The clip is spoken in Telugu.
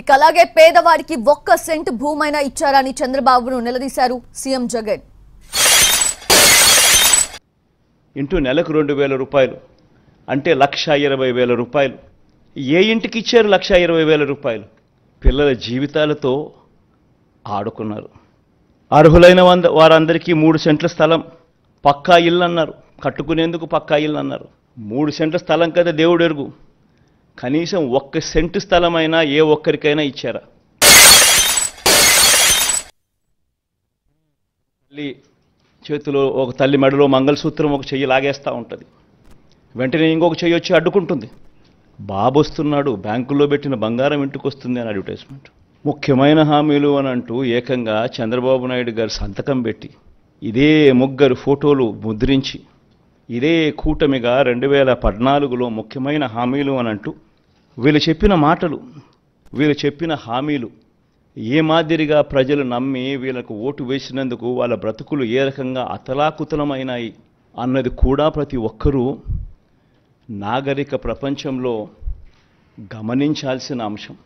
ఇక అలాగే పేదవారికి 1 సెంటు భూమైనా ఇచ్చారని చంద్రబాబును నిలదీశారు సీఎం జగన్. ఇంటూ నెలకు 2,000 రూపాయలు అంటే 1,20,000 రూపాయలు. ఏ ఇంటికి ఇచ్చారు 1,20,000 రూపాయలు? పిల్లల జీవితాలతో ఆడుకున్నారు. అర్హులైన వారందరికీ 3 సెంట్ల స్థలం, పక్కా ఇల్లు అన్నారు. కట్టుకునేందుకు పక్కా ఇల్లు అన్నారు. 3 సెంట్ల స్థలం కదా దేవుడు ఎరుగు. కనీసం 1 సెంటు స్థలమైనా ఏ ఒక్కరికైనా ఇచ్చారా? తల్లి చేతిలో ఒక తల్లి మెడలో మంగళసూత్రం ఒక చెయ్యి లాగేస్తూ ఉంటుంది. వెంటనే ఇంకొక చెయ్యి వచ్చి అడ్డుకుంటుంది. బాబు వస్తున్నాడు, బ్యాంకుల్లో పెట్టిన బంగారం ఇంటికి వస్తుంది అని అడ్వర్టైజ్మెంట్. ముఖ్యమైన హామీలు అని అంటూ ఏకంగా చంద్రబాబు నాయుడు గారు సంతకం పెట్టి ఇదే ముగ్గురు ఫోటోలు ముద్రించి ఇదే కూటమిగా 2014లో ముఖ్యమైన హామీలు అని అంటూ వీళ్ళు చెప్పిన మాటలు, వీళ్ళు చెప్పిన హామీలు ఏ మాదిరిగా ప్రజలు నమ్మి వీళ్ళకు ఓటు వేసినందుకు వాళ్ళ బ్రతుకులు ఏ రకంగా అతలాకుతలమైనాయి అన్నది కూడా ప్రతి ఒక్కరూ నాగరిక ప్రపంచంలో గమనించాల్సిన అంశం.